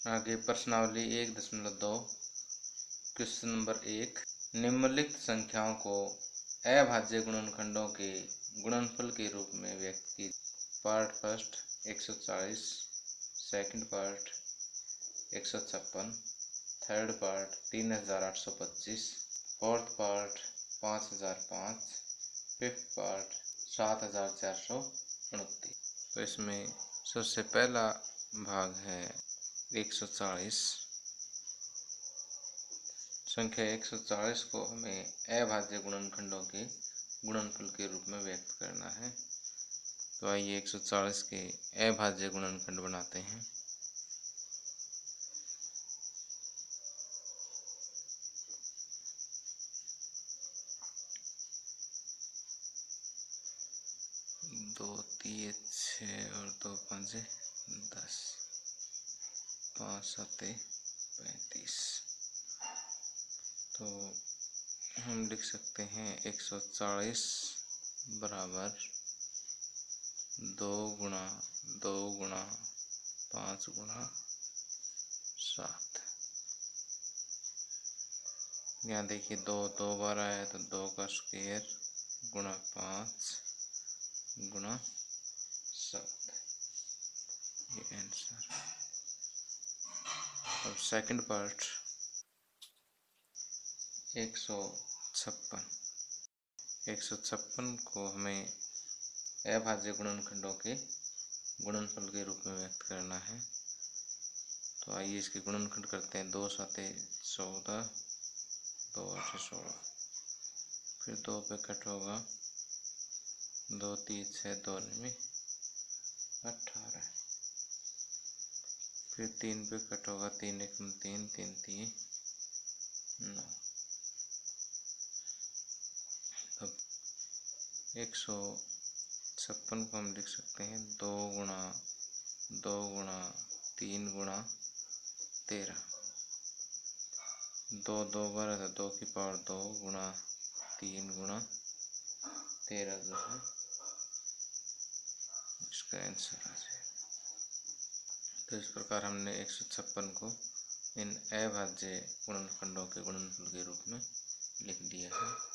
आगे प्रश्नावली 1.2 question number 1। निम्नलिखित संख्याओं को अभाज्य गुणनखंडों के गुणनफल के रूप में व्यक्त की। Part first 140, second part 156, third part 3825, fourth part 5005, fifth part 7429। तो इसमें सबसे पहला भाग है 140। संख्या 140 को हमें अभाज्य गुणनखंडों के गुणनफल के रूप में व्यक्त करना है। तो आइए 140 के अभाज्य गुणनखंड बनाते हैं। दो तीन 6 और 2 5 10, 5 7 35। तो हम लिख सकते हैं 140 बराबर 2 गुणा 2 गुणा 5 गुणा 7। यहाँ देखिए 2 2 बार आया तो 2 का स्क्वायर गुणा 5 गुणा 7, ये आंसर। अब सेकंड पार्ट 156। 156 को हमें अभाज्य गुणनखंडों के गुणनफल के रूप में व्यक्त करना है। तो आइए इसके गुणनखंड करते हैं। 2 7 14, 2 8 16, फिर 2 पे कट होगा, 2 3 6 2 9 18, फिर 3 पे कट होगा, 3 1 3 3 3 9। अब 156 को हम लिख सकते हैं 2 गुणा 2 गुणा 3 गुणा 13। 2 2 बार है तो 2 की पावर 2 गुणा 3 गुणा 13 जो है इसका आंसर आ जाएगा। तो इस प्रकार हमने 156 को इन अभाज्य गुणनखंडों के गुणनफल के रूप में लिख दिया है।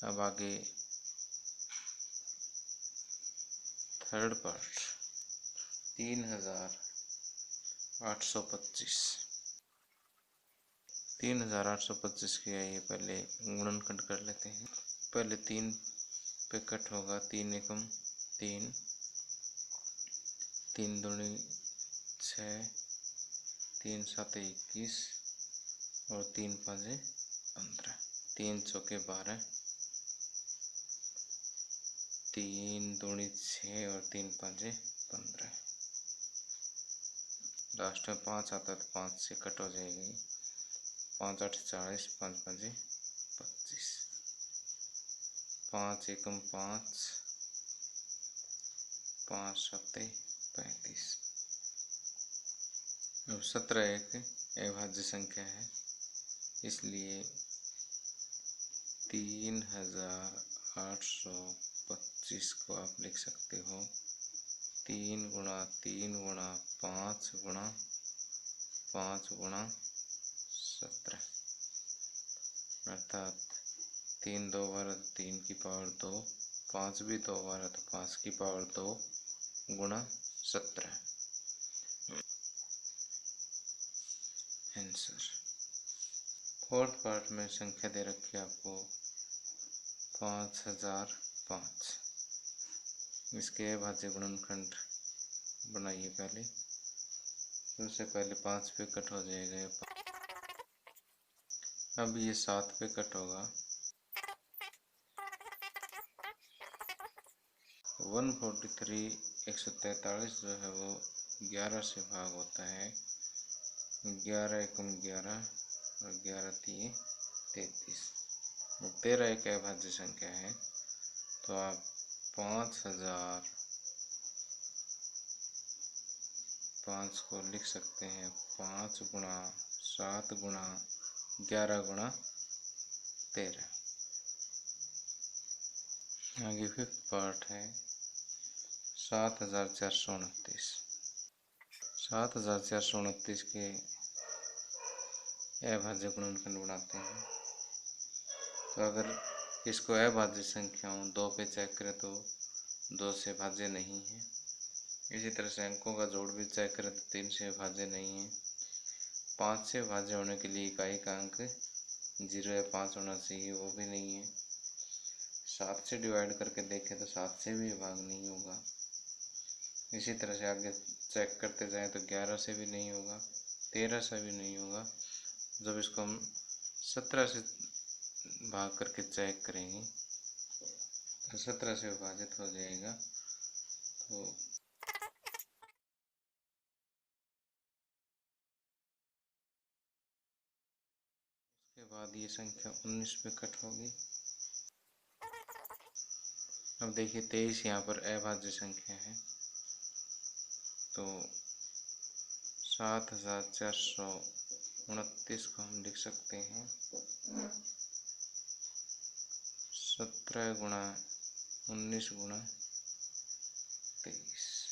अब आगे थर्ड पार्ट 3825। 3825 के आइए पहले गुणनखंड कर लेते हैं। पहले 3 पे कट होगा, 3 एकम 3, 3 दूनी 6, 3 7 21 और 3 5 15, 3 चौके 12, 3 दूनी 6 और 3 5 15। लास्ट में 5 आता है तो 5 से कट हो जाएगी, 5 8 40, 5 5 25, 5 एकम 5, 5 7 35। अब 17 एक अभाज्य संख्या है, इसलिए 3825 को आप लिख सकते हो 3 गुणा 3 गुणा 5 गुणा 5 गुणा 17, अर्थात 3 2 बार है तो 3 की पावर 2, 5 भी 2 बार है तो 5 की पावर 2 गुणा 17 आंसर। फोर्थ पार्ट में संख्या दे रखी है आपको 5005। इसके अभाज्य गुणनखंड बनाइए पहले। सबसे पहले 5 पे कट हो जाएगा, अब ये 7 पे कट होगा, 143 143 जो है वो 11 से भाग होता है, 11 एकम 11 और 11 3 33। 13 एक अभाज्य संख्या है, तो आप 5005 को लिख सकते हैं 5 गुणा 7 गुणा 11 गुणा 13। आगे फिफ्थ पार्ट है 7429। 7429 के अभाज्य गुणनखंड बनाते हैं। तो अगर इसको अभाज्य संख्याओं 2 पे चेक करें तो 2 से भाज्य नहीं है। इसी तरह से अंकों का जोड़ भी चेक करें तो 3 से भाज्य नहीं है। 5 से भाज्य होने के लिए इकाई का अंक 0 या 5 होना चाहिए, वो भी नहीं है। 7 से डिवाइड करके देखें तो 7 से भी भाग नहीं होगा। इसी तरह से आगे चेक करते जाएं तो 11 से भी नहीं होगा, 13 से भी नहीं होगा। जब इसको हम 17 से भाग करके चेक करेंगे तो 17 से विभाजित हो जाएगा। तो उसके बाद ये संख्या 19 पे कट होगी। अब देखिए 23 यहाँ पर अभाज्य संख्या है, तो 7429 को हम लिख सकते हैं 17 गुणा 19 गुणा 23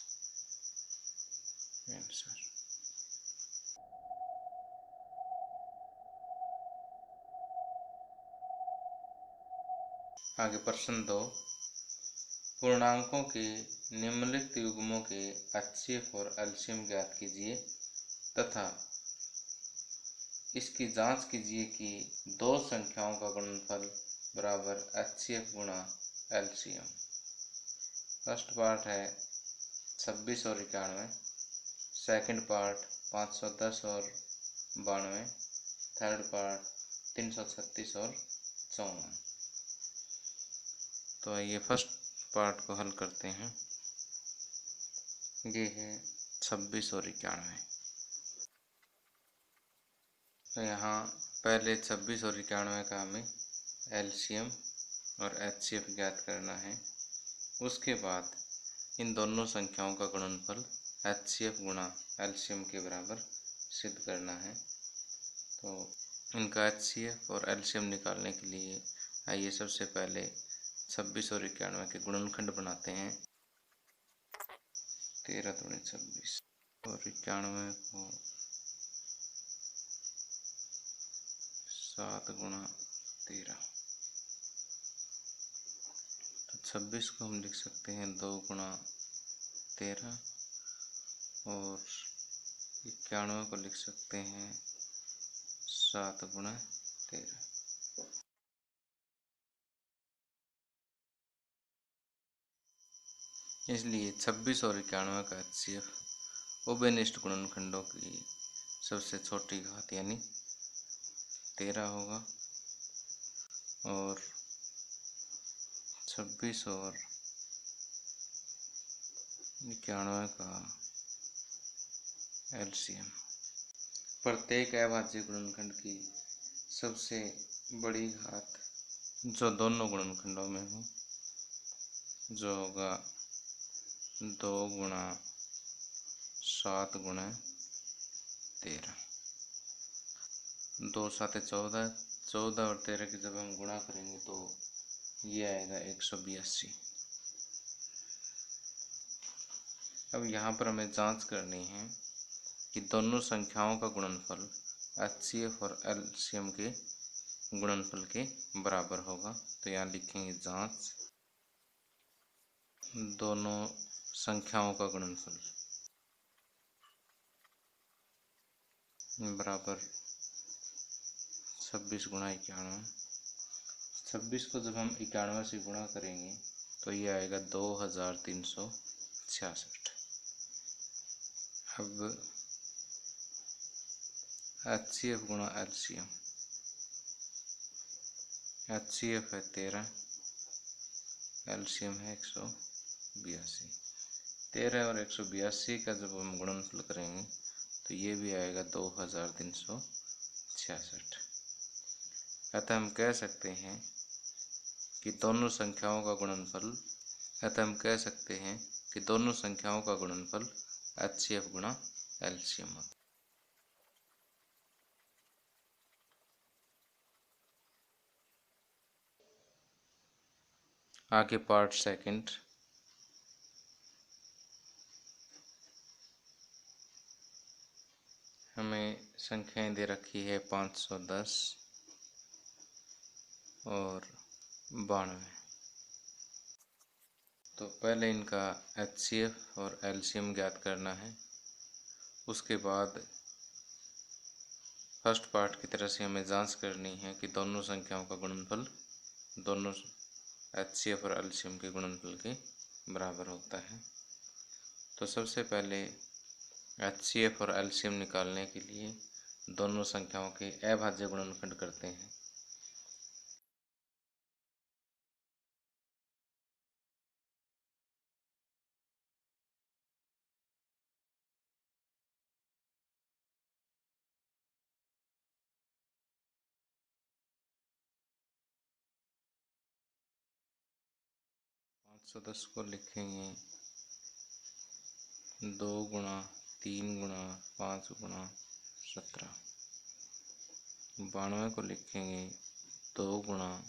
आंसर। आगे प्रश्न 2, पूर्णांकों के निम्नलिखित युग्मों के HCF और एलसीएम ज्ञात कीजिए तथा इसकी जांच कीजिए कि दो संख्याओं का गुणनफल बराबर HCF गुणा एलसीएम। फर्स्ट पार्ट है 26 और 91, सेकंड पार्ट 510 और 92, थर्ड पार्ट 336 और 54। तो आइए फर्स्ट पार्ट को हल करते हैं। ये है 26 और 91। तो यहाँ पहले 26 और 91 का हमें एलसीएम और एचसीएफ ज्ञात करना है। उसके बाद इन दोनों संख्याओं का गुणनफल एचसीएफ गुणा एलसीएम के बराबर सिद्ध करना है। तो इनका एचसीएफ और एलसीएम निकालने के लिए आइए सबसे पहले 26 और 91 के गुणनखंड बनाते हैं। 13 दूनी 26 और 91 को 7 गुणा 13। तो 26 को हम लिख सकते हैं 2 गुणा 13 और 91 को लिख सकते हैं 7 गुणा 13। इसलिए 26 और 91 का HCF उभयनिष्ठ गुणनखंडों की सबसे छोटी घात यानी 13 होगा और 26 और 91 का एलसीएम। प्रत्येक अभाज्य गुणनखंड की सबसे बड़ी घात जो दोनों गुणनखंडों में हो जो होगा 2 गुणा 7 गुणा 13। 2 7 14, 14 और 13 की जब हम गुणा करेंगे तो ये आएगा 182। अब यहाँ पर हमें जांच करनी है कि दोनों संख्याओं का गुणनफल HCF और LCM के गुणनफल के बराबर होगा। तो यहाँ लिखेंगे जांच दोनों संख्याओं का गुणनफल बराबर 26 गुणा 91। 26 को जब हम 91 से गुणा करेंगे तो ये आएगा 2366। अब HCF गुणा LCM, HCF है 13, LCM है 182। 13 और 182 का जब हम गुणनफल करेंगे तो ये भी आएगा 2366। अतः हम कह सकते हैं कि दोनों संख्याओं का गुणनफल HCF गुणा LCM होता है। आगे पार्ट सेकंड। हमें संख्याएं दे रखी है 510 और 92। तो पहले इनका HCF और LCM ज्ञात करना है। उसके बाद फर्स्ट पार्ट की तरह से हमें जांच करनी है कि दोनों संख्याओं का गुणनफल दोनों HCF और LCM के गुणनफल के बराबर होता है। तो सबसे पहले HCF और LCM निकालने के लिए दोनों संख्याओं के अभाज्य गुणनखंड करते हैं। तो 10 को लिखेंगे 2 गुणा 3 गुणा 5 गुणा 17। 92 को लिखेंगे 2 गुणा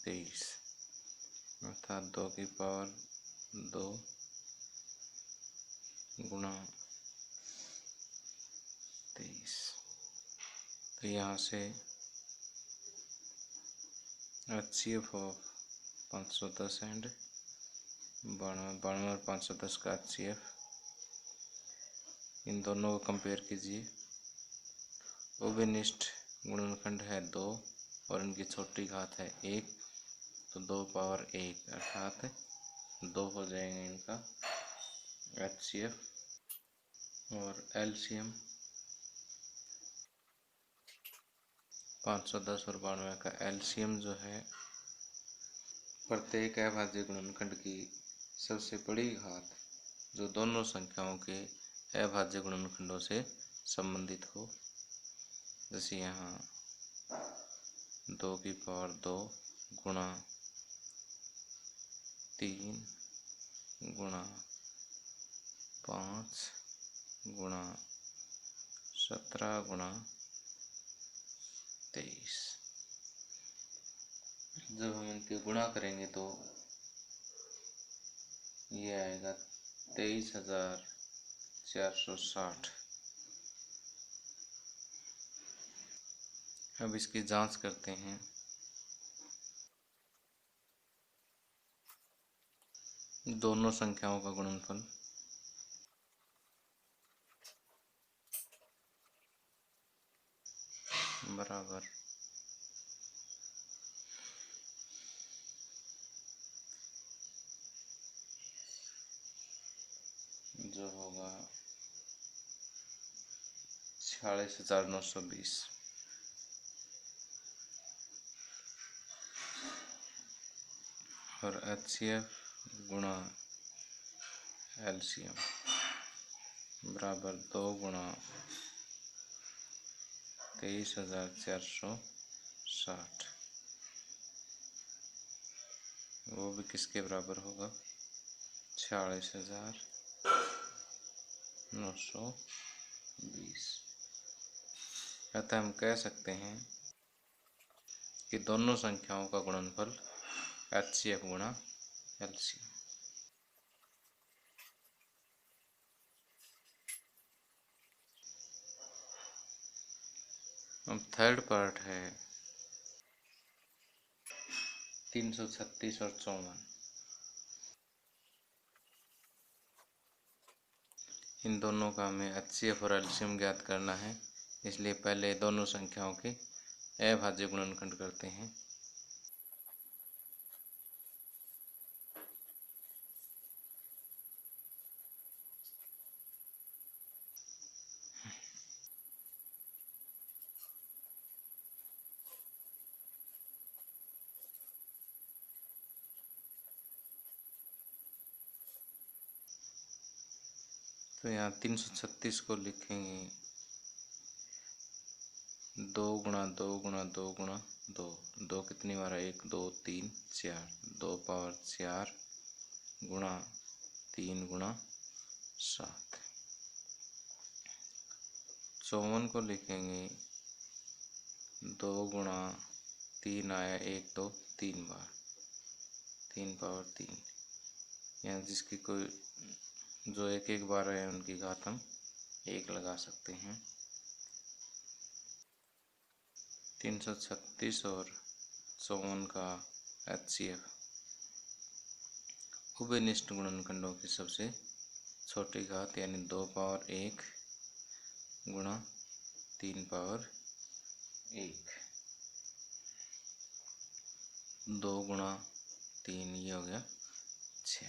23 अर्थात 2 की पावर 2 गुणा 23। तो यहाँ से HCF ऑफ 510 एंड 92 और 510 का HCF, इन दोनों को कंपेयर कीजिए। उभयनिष्ठ गुणनखंड है 2 और इनकी छोटी घात है 1, तो 2 पावर 1 अर्थात 2 हो जाएंगे इनका HCF। और LCM 510 और 92 का LCM जो है प्रत्येक अभाज्य गुणनखंड की सबसे बड़ी घात जो दोनों संख्याओं के अभाज्य गुणनखंडों से संबंधित हो। जैसे यहाँ 2 की पावर 2 गुणा 3 गुणा 5 गुणा 17 गुणा 23। जब हम इनके गुणा करेंगे तो ये आएगा 23,460। अब इसकी जांच करते हैं। दोनों संख्याओं का गुणनफल बराबर जो होगा 46,920। और HCF गुणा LCM बराबर 2 गुणा 23,460। वो भी किसके बराबर होगा? 46,920। अतः हम कह सकते हैं कि दोनों संख्याओं का गुणनफल HCF गुणा LCM। अब थर्ड पार्ट है 336 और 54। इन दोनों का हमें HCF और LCM ज्ञात करना है, इसलिए पहले दोनों संख्याओं के अभाज्य गुणनखंड करते हैं। तो यहाँ 336 को लिखेंगे 2 गुणा 2 गुणा 2 गुणा 2। 2 कितनी बार है? 1 2 3 4, 2 पावर 4 गुणा 3 गुणा 7। 54 को लिखेंगे 2 गुणा 3 आया 1 2 3 बार, 3 पावर 3। यहाँ जिसकी कोई जो एक एक बार है उनकी घात हम 1 लगा सकते हैं। 336 और 54 का HCF उभयनिष्ठ गुणनखंडों की सबसे छोटी घात यानी 2 पावर 1 गुणा 3 पावर 1, 2 गुणा 3 ये हो गया 6।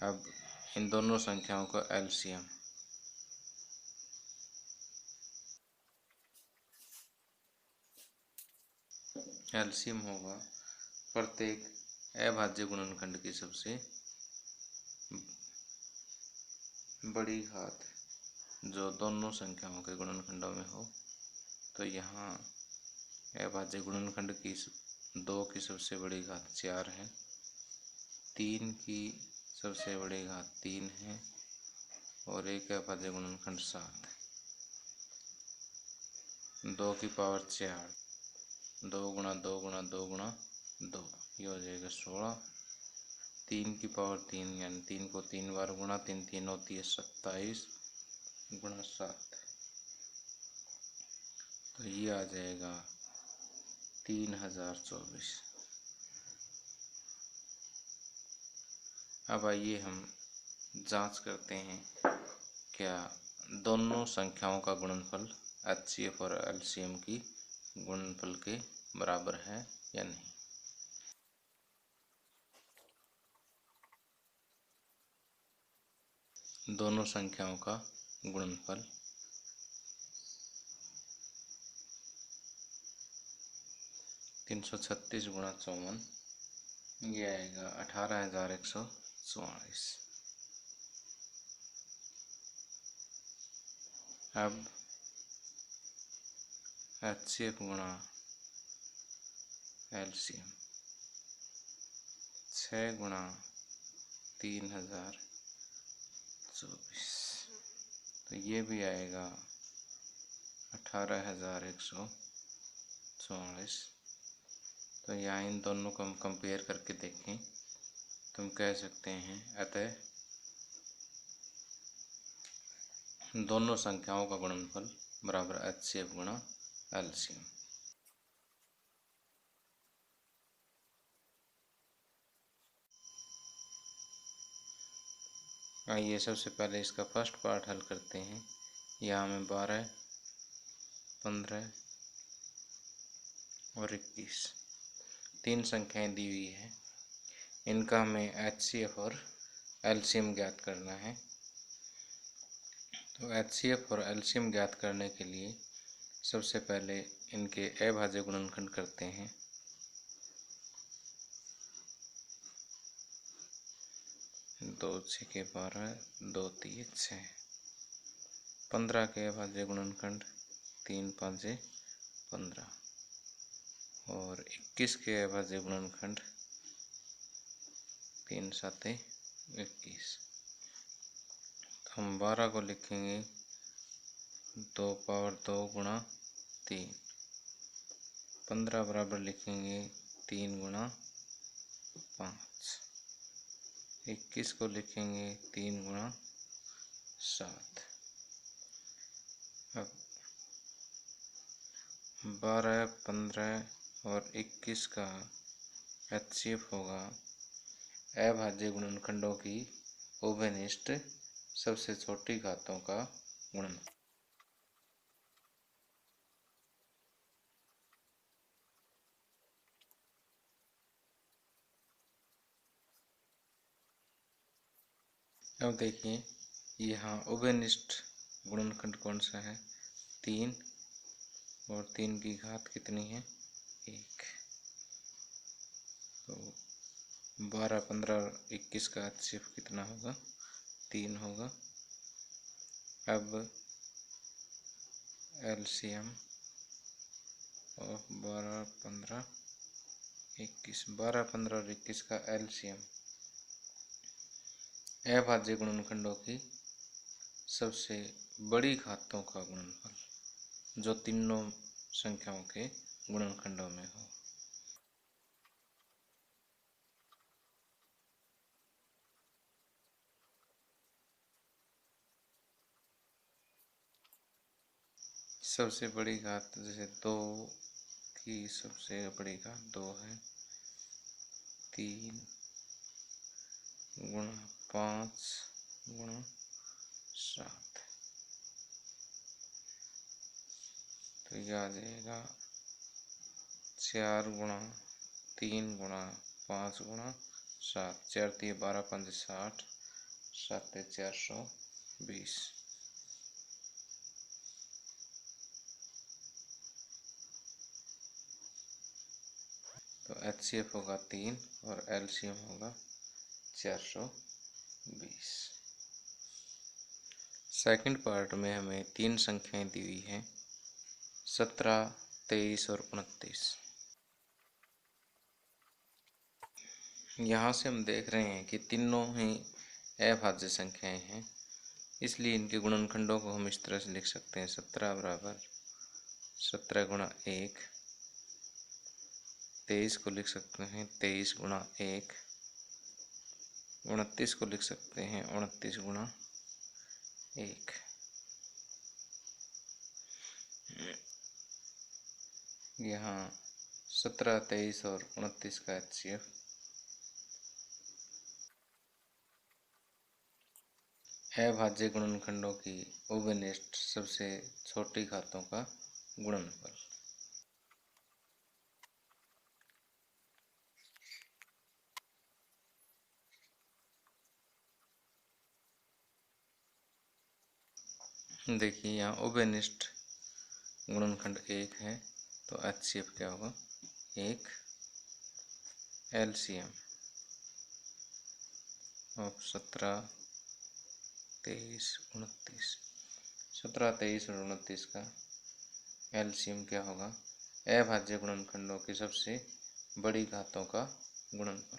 अब इन दोनों संख्याओं का एलसीएम होगा प्रत्येक अभाज्य गुणनखंड की सबसे बड़ी घात जो दोनों संख्याओं के गुणनखंडों में हो। तो यहाँ अभाज्य गुणनखंड की 2 की सबसे बड़ी घात 4 है, 3 की सबसे बड़ी घात 3 है और एक अभाज्य गुणनखंड 7। 2 की पावर 4, 2 गुणा 2 गुणा 2 गुणा 2 ये हो जाएगा 16। 3 की पावर 3 यानी 3 को 3 बार गुणा, 3 3 होती है 27 गुणा 7, तो ये आ जाएगा 3024। अब आइए हम जांच करते हैं क्या दोनों संख्याओं का गुणनफल HCF और LCM की गुणनफल के बराबर है या नहीं। दोनों संख्याओं का गुणनफल 336 गुणा 54 ये आएगा 18,144। अब HCF गुणा LCM 6 गुणा 3024 तो ये भी आएगा 18,144। तो यहाँ इन दोनों को हम कंपेयर करके देखें तो हम कह सकते हैं अतः दोनों संख्याओं का गुणनफल बराबर HCF गुणा LCM। आइए सबसे पहले इसका फर्स्ट पार्ट हल करते हैं। यहाँ हमें 12, 15 और 21 तीन संख्याएं दी हुई है। इनका हमें HCF और LCM ज्ञात करना है। तो HCF और LCM ज्ञात करने के लिए सबसे पहले इनके अभाज्य गुणनखंड करते हैं। दो 6 के 12, 2 3 6। 15 के अभाज्य गुणनखंड 3 5 15 और 21 के अभाज्य गुणनखंड 3 7 21। तो हम 12 को लिखेंगे 2 पावर 2 गुणा 3। 15 बराबर लिखेंगे 3 गुणा 5। 21 को लिखेंगे 3 गुणा 7। अब 12, 15 और 21 का HCF होगा अभाज्य गुणनखंडों की उभयनिष्ठ सबसे छोटी घातों का गुणन। अब देखिए यहाँ उभयनिष्ठ गुणनखंड कौन सा है, 3 और 3 की घात कितनी है 1। तो 12, 15 और 21 का HCF कितना होगा 3 होगा। अब LCM और 12, 15, 21 12, 15 और 21 का LCM अभाज्य गुणनखंडों की सबसे बड़ी घातों का गुणनफल जो तीनों संख्याओं के गुणनखंडों में हो। सबसे बड़ी घात, जैसे 2 की सबसे बड़ी घात 2 है, 3 गुणा 5 गुणा 7, तो यह आ जाएगा 4 गुणा 3 गुणा 5 गुणा 7, 4 3 12 5 60, 7 420। तो HCF होगा 3 और LCM होगा 420। सेकंड पार्ट में हमें 3 संख्याएं दी हुई हैं, 17, 23 और 29। यहाँ से हम देख रहे हैं कि तीनों ही अभाज्य संख्याएं हैं, इसलिए इनके गुणनखंडों को हम इस तरह से लिख सकते हैं। 17 बराबर 17 गुणा 1, 23 को लिख सकते हैं 23 गुणा 1, 29 को लिख सकते हैं 29 गुणा 1। यहाँ 17, 23 और 29 का HCF अभाज्य गुणनखंडों की उभयनिष्ठ सबसे छोटी घातों का गुणनफल। देखिए यहाँ उभयनिष्ठ गुणनखंड 1 है, तो HCF क्या होगा 1। LCM अब 17, 23, 29, 17, 23 और 29 का LCM क्या होगा, अभाज्य गुणनखंडों की सबसे बड़ी घातों का गुणनफल।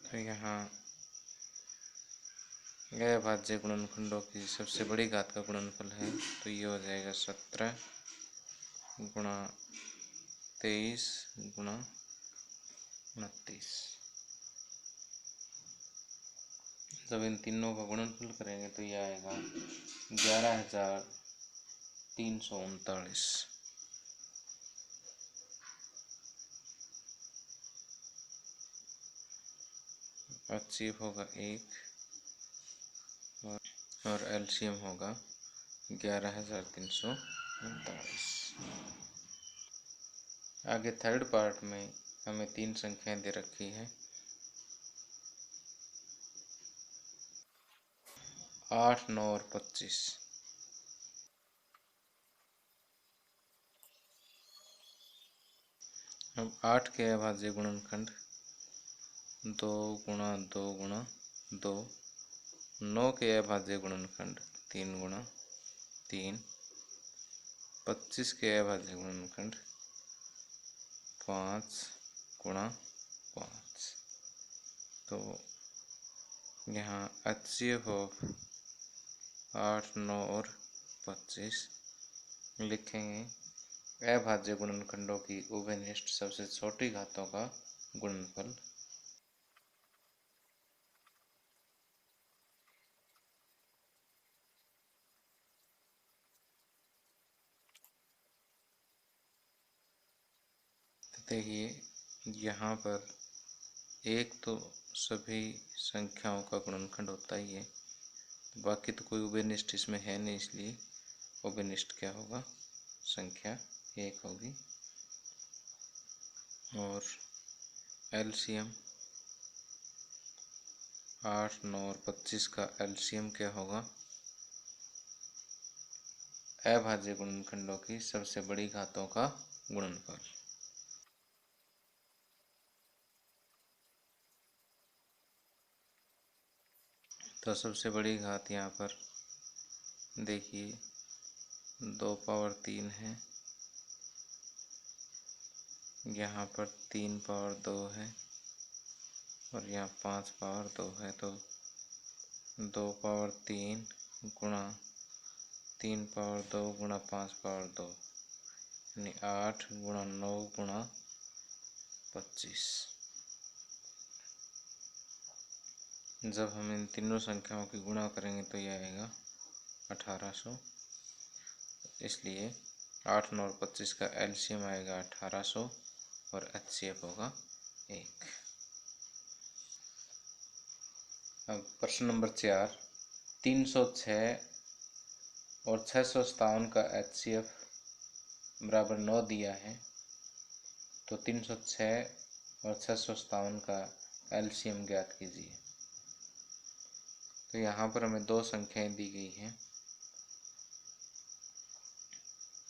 तो यहाँ अभाज्य गुणनखंडों की सबसे बड़ी घात का गुणनफल है, तो ये हो जाएगा 17 गुणा 23 गुणा 29। जब इन तीनों का गुणनफल करेंगे तो यह आएगा 11,339। HCF होगा 1 और LCM होगा 11,339। आगे थर्ड पार्ट में हमें 3 संख्याएं दे रखी है, 8, 9 और 25। अब 8 के अभाज्य गुणनखंड 2 गुणा 2 गुणा 2, 9 के अभाज्य गुणनखंड 3 गुणा 3, 25 के अभाज्य गुणनखंड 5 गुणा 5। तो यहाँ HCF ऑफ 8, 9 और 25 लिखेंगे अभाज्य गुणनखंडों की उभयनिष्ठ सबसे छोटी घातों का गुणनफल। देखिए यहाँ पर एक तो सभी संख्याओं का गुणनखंड होता ही है, बाकी तो कोई उभयनिष्ठ इसमें है नहीं, इसलिए उभयनिष्ठ क्या होगा, संख्या 1 होगी। और LCM 8, 9 और 25 का LCM क्या होगा, अभाज्य गुणनखंडों की सबसे बड़ी घातों का गुणनफल। तो सबसे बड़ी घात यहाँ पर देखिए 2 पावर 3 है, यहाँ पर 3 पावर 2 है और यहाँ 5 पावर 2 है। तो 2 पावर 3 गुणा 3 पावर 2 गुणा 5 पावर 2, यानी 8 गुणा 9 गुणा 25। जब हम इन तीनों संख्याओं की गुणा करेंगे तो यह आएगा 1800। इसलिए 8, 9 और 25 का एलसीएम आएगा 1800 और एचसीएफ होगा 1। अब प्रश्न नंबर 4, 306 और 657 का एचसीएफ बराबर 9 दिया है, तो 306 और 657 का एलसीएम ज्ञात कीजिए। तो यहाँ पर हमें दो संख्याएं दी गई हैं,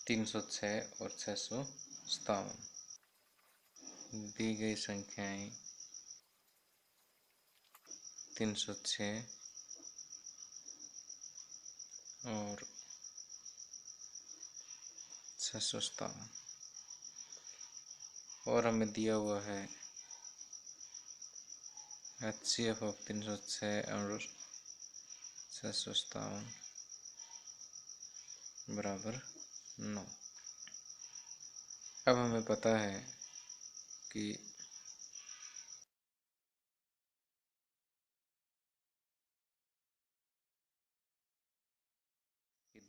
306 और 657। दी गई संख्याएं 306 और 657 और हमें दिया हुआ है एचसीएफ ऑफ 306 और 657 बराबर 9। अब हमें पता है कि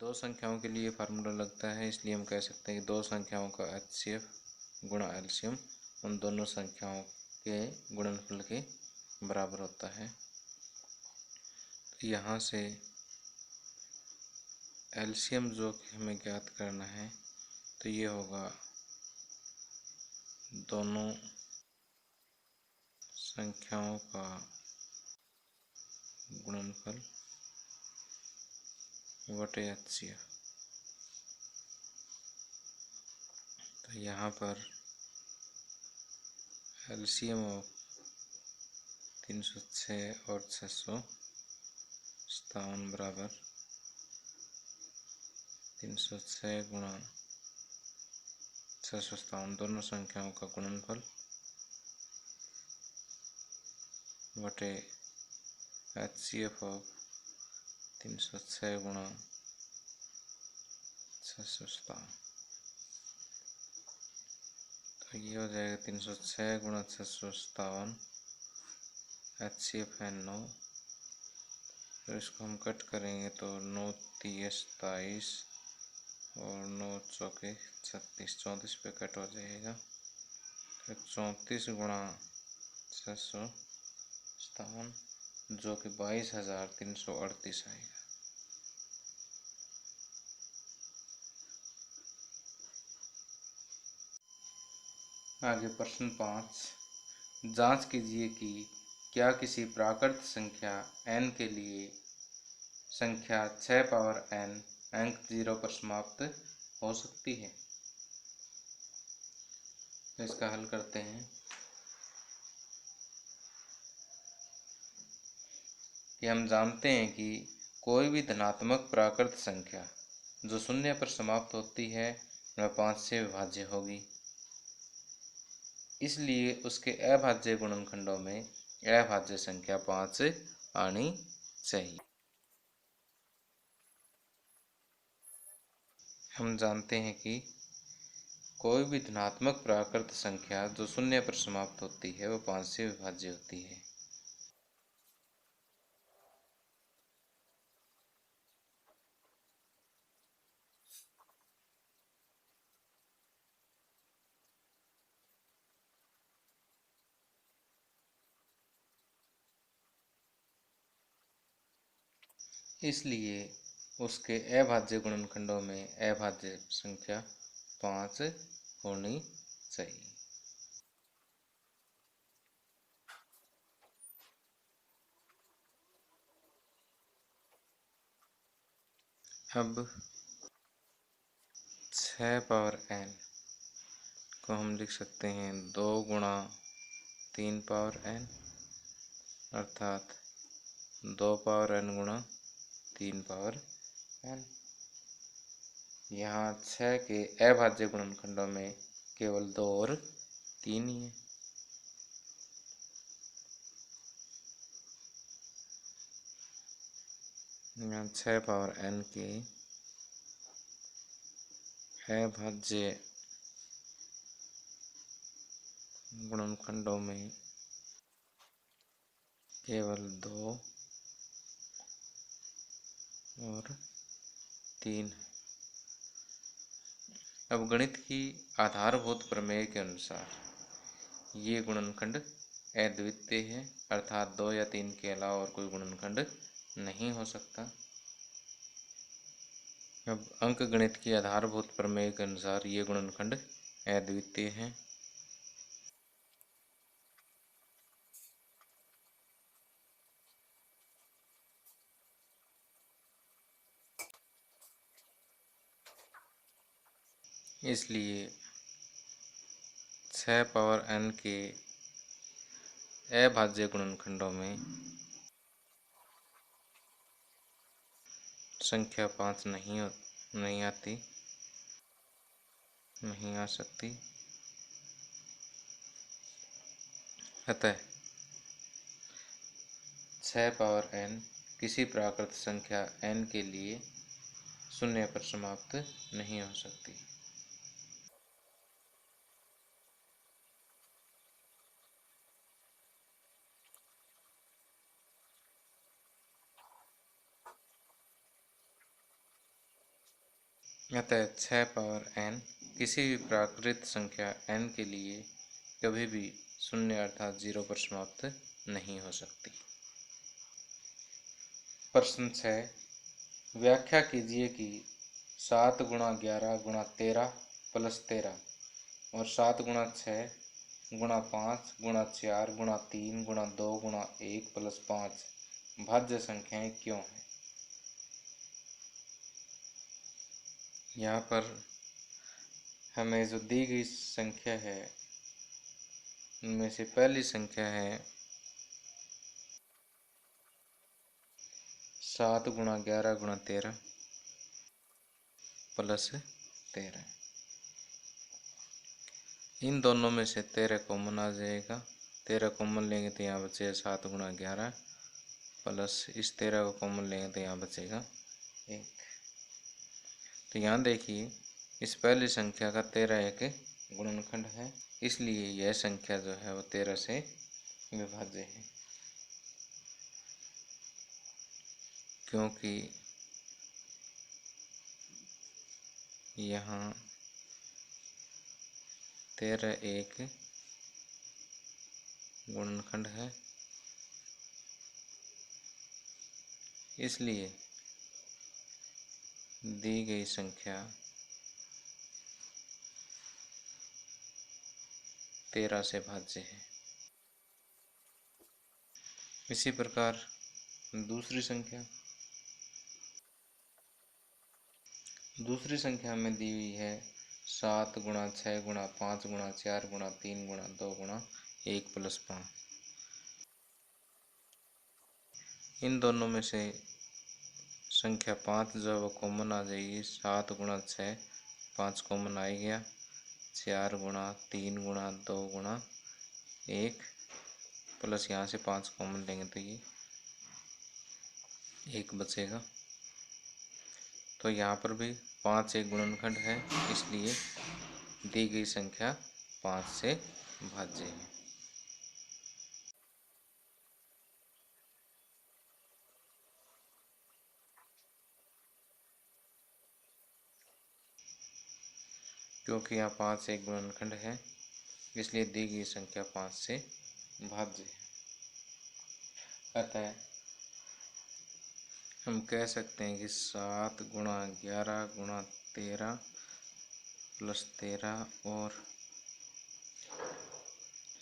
दो संख्याओं के लिए फार्मूला लगता है, इसलिए हम कह सकते हैं कि दो संख्याओं का एचसीएफ गुणा एलसीएम उन दोनों संख्याओं के गुणनफल के बराबर होता है। तो यहाँ से एलसीएम जो कि हमें ज्ञात करना है, तो ये होगा दोनों संख्याओं का गुणनफल बटे एचसीएफ। तो यहाँ पर एलसीएम ऑफ 306 और 657 बराबर 306 गुणा 657 दोनों संख्याओं का गुणनफल बटे एचसीएफ ऑफ 306 गुणा 657। तो ये हो जाएगा 306 गुणा 657, एचसीएफ है 9। तो इसको हम कट करेंगे तो 9 3 27 और 9 चौके 36, 34 पे कट हो जाएगा। तो 34 गुणा 657 जो कि 22,338 आएगा। आगे प्रश्न 5, जांच कीजिए कि क्या किसी प्राकृत संख्या n के लिए संख्या 6 पावर n अंक 0 पर समाप्त हो सकती है। तो इसका हल करते हैं कि हम जानते हैं कि कोई भी धनात्मक प्राकृत संख्या जो शून्य पर समाप्त होती है वह 5 से विभाज्य होगी। इसलिए उसके अभाज्य गुणनखंडों में अभाज्य संख्या 5 आनी चाहिए। हम जानते हैं कि कोई भी धनात्मक प्राकृत संख्या जो शून्य पर समाप्त होती है वह 5 से विभाज्य होती है। इसलिए उसके अभाज्य गुणनखंडों में अभाज्य संख्या 5 होनी चाहिए। अब 6 पावर n को हम लिख सकते हैं 2 गुणा 3 पावर n अर्थात 2 पावर n गुणा 3 पावर n। यहाँ 6 के अभाज्य गुणनखंडों में केवल 2 और 3 ही है। यहाँ 6 पावर n के अभाज्य गुणनखंडों में केवल 2 और 3। अब गणित की आधारभूत प्रमेय के अनुसार ये गुणनखंड अद्वितीय है, अर्थात 2 या 3 के अलावा और कोई गुणनखंड नहीं हो सकता। अब अंकगणित की आधारभूत प्रमेय के अनुसार ये गुणनखंड अद्वितीय है। इसलिए 6 पावर n के अभाज्य गुणनखंडों में संख्या 5 नहीं आ सकती। अतः 6 पावर n किसी प्राकृत संख्या n के लिए शून्य पर समाप्त नहीं हो सकती। अतः 6 पावर n किसी भी प्राकृत संख्या n के लिए कभी भी शून्य अर्थात 0 पर समाप्त नहीं हो सकती। प्रश्न 6, व्याख्या कीजिए कि 7 गुणा 11 गुणा 13 प्लस 13 और 7 गुणा 6 गुणा 5 गुणा 4 गुणा 3 गुणा 2 गुणा 1 प्लस 5 भाज्य संख्याएं क्यों हैं। यहाँ पर हमें जो दी गई संख्या है उनमें से पहली संख्या है 7 गुणा 11 गुणा 13 प्लस 13। इन दोनों में से 13 कॉमन आ जाएगा। 13 कॉमन लेंगे तो यहाँ बचेगा 7 गुणा 11 प्लस इस 13 को कॉमन लेंगे तो यहाँ बचेगा 1। तो यहाँ देखिए इस पहली संख्या का 13 एक गुणनखंड है, इसलिए यह संख्या जो है वो 13 से विभाज्य है। क्योंकि यहाँ 13 एक गुणनखंड है, इसलिए दी गई संख्या 13 से भाज्य है। इसी प्रकार दूसरी संख्या में दी हुई है 7 गुणा 6 गुणा 5 गुणा 4 गुणा 3 गुणा 2 गुणा 1 प्लस 5। इन दोनों में से संख्या 5 जो है वो कॉमन आ जाएगी। 7 गुणा 6 5 कॉमन आ गया, 4 गुणा 3 गुणा 2 गुणा 1 प्लस यहाँ से 5 कॉमन लेंगे तो ये 1 बचेगा। तो यहाँ पर भी 5 एक गुणनखंड है, इसलिए दी गई संख्या 5 से भाज्य है। क्योंकि यहाँ 5 एक गुणनखंड है, इसलिए दी गई संख्या 5 से भाज्य है। अतः हम कह सकते हैं कि 7 गुणा 11 गुणा 13 प्लस 13 और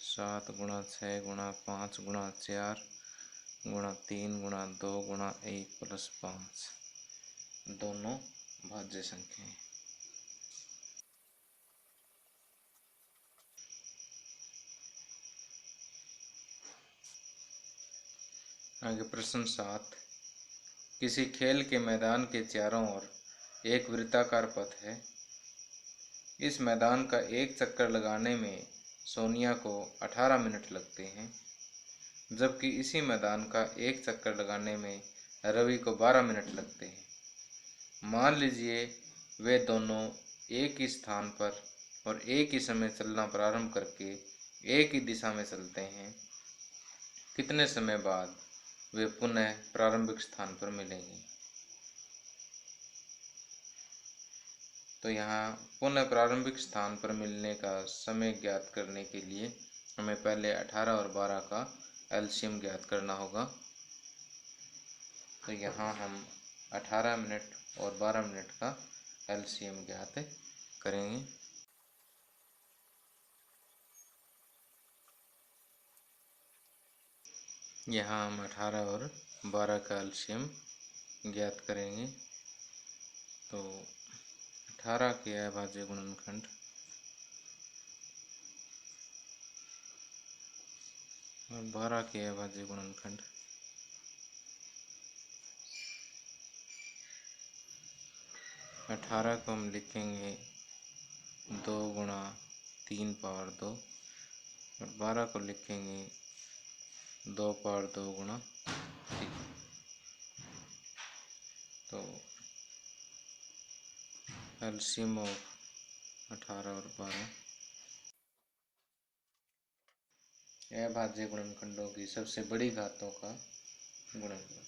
7 गुणा 6 गुणा 5 गुणा 4 गुणा 3 गुणा 2 गुणा 1 प्लस 5 दोनों भाज्य संख्याएं। आगे प्रश्न 7, किसी खेल के मैदान के चारों ओर एक वृत्ताकार पथ है। इस मैदान का एक चक्कर लगाने में सोनिया को 18 मिनट लगते हैं, जबकि इसी मैदान का एक चक्कर लगाने में रवि को 12 मिनट लगते हैं। मान लीजिए वे दोनों एक ही स्थान पर और एक ही समय चलना प्रारंभ करके एक ही दिशा में चलते हैं। कितने समय बाद वे पुनः प्रारंभिक स्थान पर मिलेंगे। तो यहाँ पुनः प्रारंभिक स्थान पर मिलने का समय ज्ञात करने के लिए हमें पहले 18 और 12 का एलसीएम ज्ञात करना होगा। तो यहाँ हम 18 मिनट और 12 मिनट का एलसीएम ज्ञात करेंगे। यहाँ हम 18 और 12 का एलसीएम ज्ञात करेंगे। तो 18 के अभाज्य गुणनखंड और 12 के अभाज्य गुणनखंड अठारह को हम लिखेंगे 2 गुणा 3 पावर 2 और 12 को लिखेंगे 2 पावर 2 गुणा 3। तो एलसीएम ऑफ 18 और 12 अभाज्य गुणनखंडों की सबसे बड़ी घातों का गुणनफल।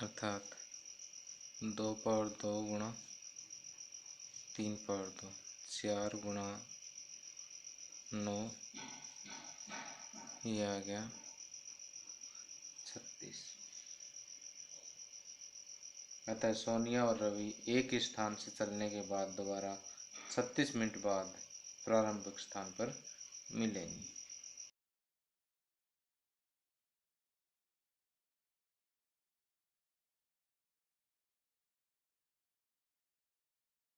अर्थात 2 पावर 2 गुणा 3 पावर 2 4 गुणा 9, ये आ गया 36। अतः सोनिया और रवि एक स्थान से चलने के बाद दोबारा 36 मिनट बाद प्रारंभिक स्थान पर मिलेंगे।